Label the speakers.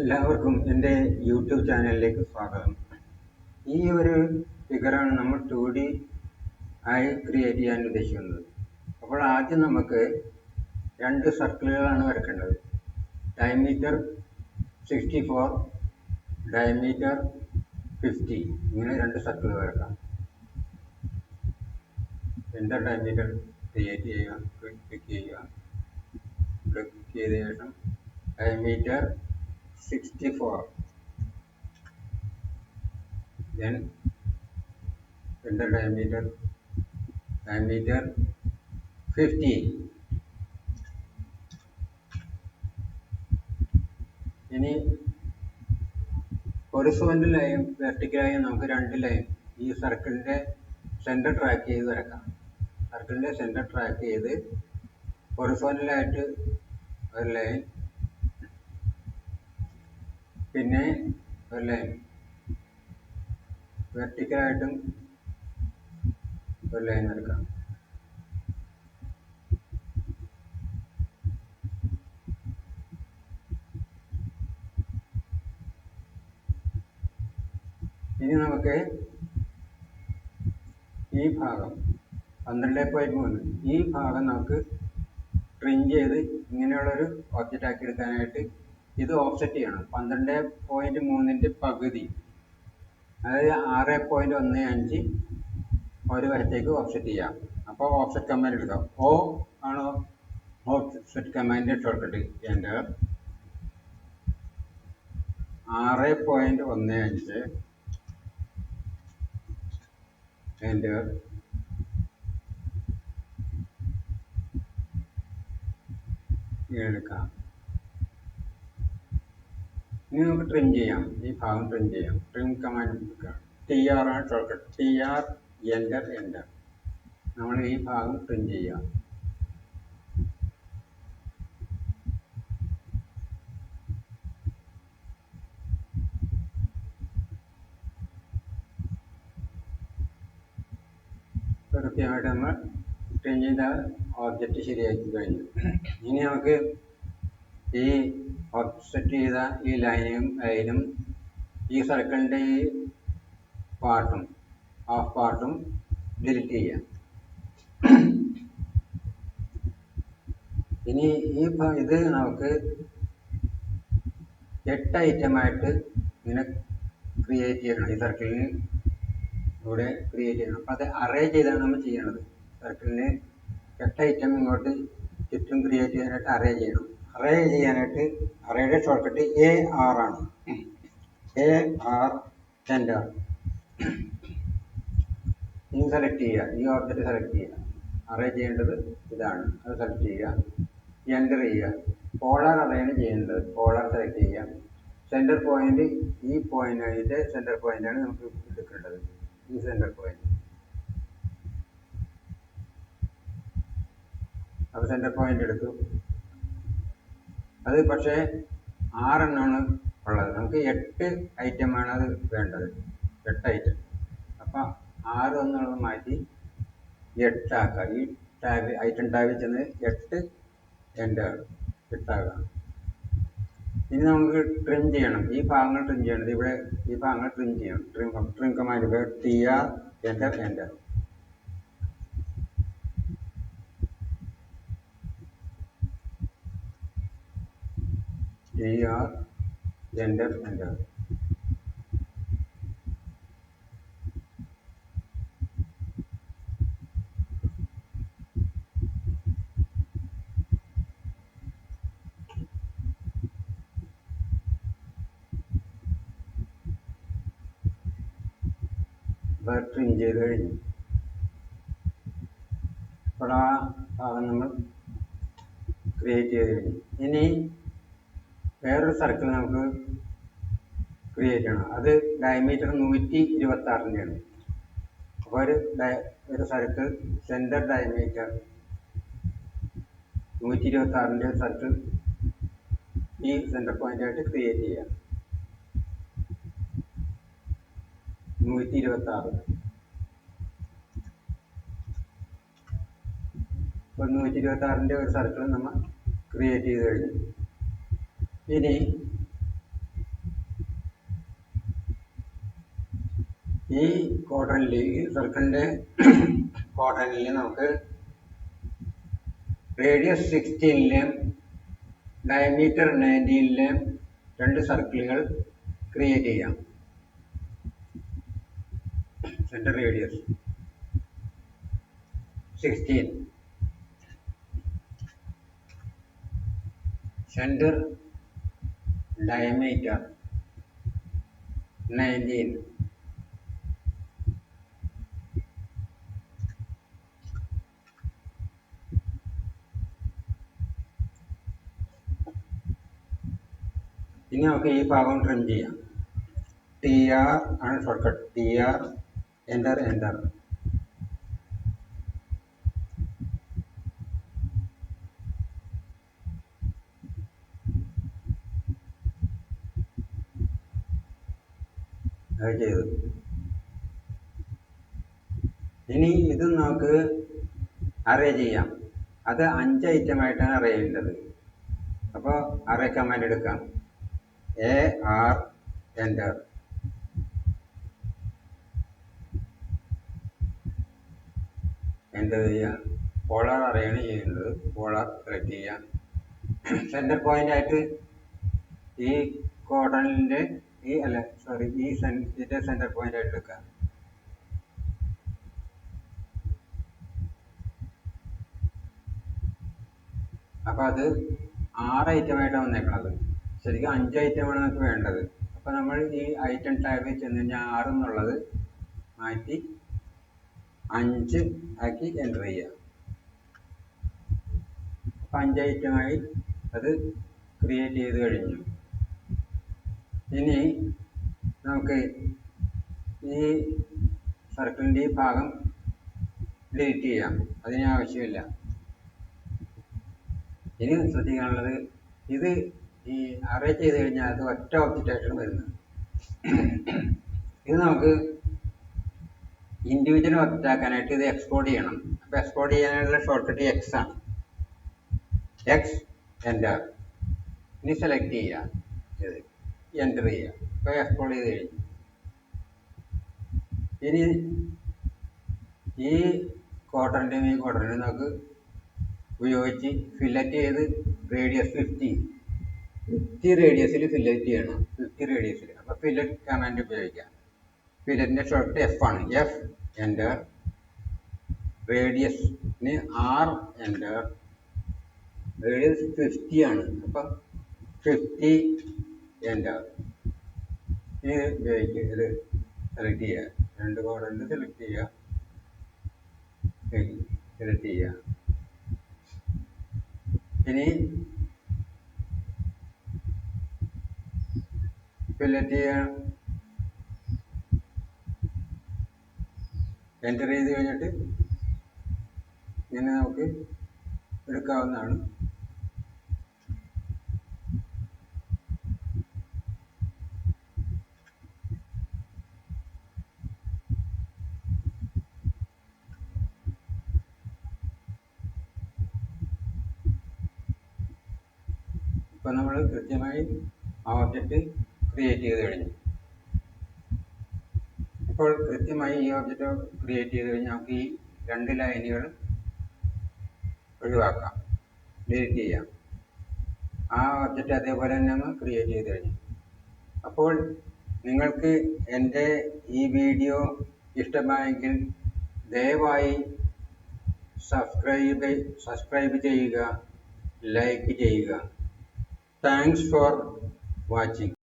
Speaker 1: എല്ലാവർക്കും എൻ്റെ യൂട്യൂബ് ചാനലിലേക്ക് സ്വാഗതം. ഈ ഒരു ഫിഗറാണ് നമ്മൾ 2D ആയി ക്രിയേറ്റ് ചെയ്യാൻ ഉദ്ദേശിക്കുന്നത്. അപ്പോൾ ആദ്യം നമുക്ക് രണ്ട് സർക്കിളുകളാണ് വരയ്ക്കേണ്ടത്. ഡയമീറ്റർ 64, ഡയമീറ്റർ 50, ഇങ്ങനെ രണ്ട് സർക്കിൾ വരക്കാം. എൻ്റെ ഡയമീറ്റർ ക്രിയേറ്റ് ചെയ്യുക, ക്ലിക്ക് ചെയ്യുക. ക്ലിക്ക് ചെയ്ത ശേഷം ഡയമീറ്റർ 64, then enter diameter 50. ഇനി ഹൊറിസോണ്ടലായും വെർട്ടിക്കലായും നമുക്ക് രണ്ട് ലൈൻ ഈ സർക്കിളിൻ്റെ സെൻറ്റർ ട്രാക്ക് ചെയ്ത് വരക്കാം. സർക്കിളിൻ്റെ സെൻറ്റർ ട്രാക്ക് ചെയ്ത് ഹൊറിസോണ്ടലായിട്ട് ഒരു ലൈൻ, പിന്നെ ഒരു ലൈൻ വെർട്ടിക്കലായിട്ടും ഒരു ലൈൻ എടുക്കാം. ഇനി നമുക്ക് ഈ ഭാഗം 12.3 ഈ ഭാഗം നമുക്ക് ട്രിം ചെയ്ത് ഇങ്ങനെയുള്ളൊരു ഒബ്ജക്റ്റ് ആക്കി എടുക്കാനായിട്ട് ഇത് ഓഫ്സെറ്റ് ചെയ്യണം. 12.3ൻ്റെ പകുതി, അതായത് 6.15 ഒരു വരത്തേക്ക് ഓഫ്സെറ്റ് ചെയ്യാം. അപ്പോൾ ഓഫ്സെറ്റ് കമാൻഡ് എടുക്കാം. ഓ ആണോ ഓഫ്സെറ്റ് കമാൻഡ് ഷോർട്ട്കട്ട്. എൻ്റെ 6.15 എൻ്റെ എടുക്കാം. ഇനി നമുക്ക് ട്രിം ചെയ്യാം. ഈ ഭാഗം ട്രിം ചെയ്യാം. ട്രിം കമാൻഡ് എടുക്കുക. TR ആണ് ഷോർട്ട്കട്ട്. TR enter. നമ്മൾ ഈ ഭാഗം ട്രിം ചെയ്യാം. കൃത്യമായിട്ട് നമ്മൾ ട്രിം ചെയ്ത ഓബ്ജക്റ്റ് ശരിയാക്കി കഴിഞ്ഞു. ഇനി നമുക്ക് ഈ ഓഫ്സെറ്റ് ചെയ്ത ഈ ലൈനും ഈ സർക്കിളിൻ്റെ ഈ പാർട്ടും ഹാഫ് പാർട്ടും ഡിലീറ്റ് ചെയ്യാം. ഇനി ഇത് നമുക്ക് 8 ഐറ്റമായിട്ട് ഇങ്ങനെ ക്രിയേറ്റ് ചെയ്യണം. ഈ സർക്കിളിന് ഇവിടെ ക്രിയേറ്റ് ചെയ്യണം. അപ്പോൾ അത് അറേ ചെയ്താണ് നമ്മൾ ചെയ്യണത്. സർക്കിളിന് 8 ഐറ്റം ഇങ്ങോട്ട് ചുറ്റും ക്രിയേറ്റ് ചെയ്യാനായിട്ട് അറേ ചെയ്യണം. അറേ ചെയ്യാനായിട്ട് അറേയുടെ ഷോർട്ട്കട്ട് AR ആണ്. AR centre. ഇത് സെലക്ട് ചെയ്യുക. ഈ ഓബ്ജക്റ്റ് സെലക്ട് ചെയ്യുക. അറേ ചെയ്യേണ്ടത് ഇതാണ്. അത് സെലക്ട് ചെയ്യുക. എൻ്റർ ചെയ്യുക. പോളാർ അറേയാണ് ചെയ്യേണ്ടത്. പോളാർ സെലക്ട് ചെയ്യുക. സെൻറ്റർ പോയിന്റ് ഈ പോയിന്റ്, ഇതിൻ്റെ സെൻറ്റർ പോയിന്റാണ് നമുക്ക് എടുക്കേണ്ടത്. ഈ സെൻറ്റർ പോയിന്റ്. അപ്പോൾ സെൻറ്റർ പോയിന്റ് എടുത്തു. അത് പക്ഷേ 6 എണ്ണമാണ് ഉള്ളത്. നമുക്ക് 8 ഐറ്റമാണ് അത് വേണ്ടത്. 8 ഐറ്റം. അപ്പം 6 എന്നുള്ളത് മാറ്റി 8 ആക്കുക. ഈ ടാബ് ഐറ്റം ടാബിൽ ചെന്ന് 8 എൻ്റെ 8 ആകാം. ഇനി നമുക്ക് ട്രിം ചെയ്യണം. ഈ ഭാഗങ്ങൾ ട്രിം ചെയ്യണം. ഇവിടെ ഈ ഭാഗങ്ങൾ ട്രിം ചെയ്യണം. Trim command TR enter. TR enter. Trim ചെയ്ത് കഴിഞ്ഞു. അപ്പോൾ ആ ഭാഗം നമ്മൾ ക്രിയേറ്റ് ചെയ്ത് കഴിഞ്ഞു. ഇനി വേറൊരു സർക്കിൾ നമുക്ക് ക്രിയേറ്റ് ചെയ്യണം. അത് ഡയമീറ്റർ 126ൻ്റെയാണ്. അപ്പോൾ ഒരു സർക്കിൾ സെൻറ്റർ ഡയമീറ്റർ 126ൻ്റെ സർക്കിൾ ഈ സെൻറ്റർ പോയിൻ്റായിട്ട് ക്രിയേറ്റ് ചെയ്യാം. 126. അപ്പോൾ 126ൻ്റെ ഒരു സർക്കിൾ നമ്മൾ ക്രിയേറ്റ് ചെയ്ത് കഴിഞ്ഞു. ഇനി ഈ ക്വാഡ്രന്റിൽ ഈ സർക്കിളിന്റെ ക്വാഡ്രന്റിൽ നമുക്ക് റേഡിയസ് 16-ലെയും ഡയമീറ്റർ 19-ലെയും രണ്ട് സർക്കിളുകൾ ക്രിയേറ്റ് ചെയ്യാം. Centre radius 16, centre diameter 19. ഇനി നമുക്ക് ഈ ഭാഗം ട്രിം ചെയ്യാം. TR ആണ് ഷോർട്ട്കട്ട്. TR enter enter. അത് ചെയ്തു. ഇനി ഇത് നമുക്ക് അറേ ചെയ്യാം. അത് 5 ഐറ്റമായിട്ടാണ് അറേ ചെയ്യേണ്ടത്. അപ്പോൾ അറേ കമാൻഡ് എടുക്കാം. AR enter. എൻ്റർ ചെയ്യുക. പോളാർ അറേയാണ് ചെയ്യുന്നത്. പോളാർ സെലക്ട് ചെയ്യുക. സെൻറ്റർ പോയിന്റ് ആയിട്ട് ഈ ക്വാഡ്രന്റിന്റെ ഈ ഇതിന്റെ സെന്റർ പോയിന്റ് ആയിട്ട് എടുക്കുക. അപ്പൊ അത് 6 ഐറ്റമായിട്ടാണ് വന്നേക്കണത്. ശരിക്കും 5 ഐറ്റമാണ് നമുക്ക് വേണ്ടത്. അപ്പൊ നമ്മൾ ഈ ഐറ്റം ടാബിൽ ചെന്ന് കഴിഞ്ഞാൽ 6 എന്നുള്ളത് മാറ്റി 5 ആക്കി എൻ്റർ ചെയ്യുക. അപ്പൊ 5 ഐറ്റമായി അത് ക്രിയേറ്റ് ചെയ്ത് കഴിഞ്ഞു. ഇനി നമുക്ക് ഈ സർക്കിളിൻ്റെ ഈ ഭാഗം ഡിലീറ്റ് ചെയ്യാം. അതിന് ആവശ്യമില്ല. ഇനി ശ്രദ്ധിക്കാനുള്ളത്, ഇത് ഈ അറേ ചെയ്ത് കഴിഞ്ഞാൽ അത് ഒറ്റ ഒബ്ജക്റ്റായിട്ടാണ് വരുന്നത്. ഇത് നമുക്ക് ഇൻഡിവിജ്വൽ ഒബ്ജക്റ്റ് ആക്കാനായിട്ട് ഇത് എക്സ്പോർട്ട് ചെയ്യണം. അപ്പോൾ എക്സ്പോർട്ട് ചെയ്യാനുള്ള ഷോർട്ട് കട്ട് എക്സ് ആണ്. X enter. ഇനി സെലക്ട് ചെയ്യുക, ഇത് എൻ്റർ ചെയ്യുക. ഇപ്പോൾ എക്സ്പോർട്ട് ചെയ്ത് കഴിഞ്ഞു. ഇനി ഈ ക്വാഡ്രന്റും ഈ ക്വാഡ്രന്റും നമുക്ക് ഉപയോഗിച്ച് ഫില്ലറ്റ് ചെയ്ത് റേഡിയസ് 50 റേഡിയസിൽ ഫില്ലറ്റ് ചെയ്യണം. 50 റേഡിയസിൽ. അപ്പോൾ ഫില്ലറ്റ് കമാൻഡ് ഉപയോഗിക്കാം. ഫില്ലറ്റിൻ്റെ ഷോർട്ട് എഫ് ആണ്. F enter. റേഡിയസിന് R എൻ്റർ. റേഡിയസ് 50 ആണ്. അപ്പം 50 എൻ്റർ. ഇത് ഉപയോഗിക്കുക. ഇത് സെലക്ട് ചെയ്യുക. രണ്ട് ക്വാഡ്രന്റ് സെലക്ട് ചെയ്യുക. സെലക്ട് ചെയ്യുക. ഇനി ഫില്ലറ്റ് ചെയ്യുക. എൻ്റർ ചെയ്ത് കഴിഞ്ഞിട്ട് ഇങ്ങനെ നമുക്ക് എടുക്കാവുന്നതാണ്. ഇപ്പം നമ്മൾ കൃത്യമായി ആ ഒബ്ജക്റ്റ് ക്രിയേറ്റ് ചെയ്ത് കഴിഞ്ഞു. ഇപ്പോൾ കൃത്യമായി ഈ ഒബ്ജക്റ്റ് ക്രിയേറ്റ് ചെയ്ത് കഴിഞ്ഞാൽ നമുക്ക് ഈ 2 ലൈനുകൾ ഒഴിവാക്കാം, ഡിലീറ്റ് ചെയ്യാം. ആ ഒബ്ജക്റ്റ് അതേപോലെ തന്നെ നമ്മൾ ക്രിയേറ്റ് ചെയ്ത് കഴിഞ്ഞു. അപ്പോൾ നിങ്ങൾക്ക് എൻ്റെ ഈ വീഡിയോ ഇഷ്ടമായെങ്കിൽ ദയവായി സബ്സ്ക്രൈബ് ചെയ്യുക, ലൈക്ക് ചെയ്യുക. Thanks for watching.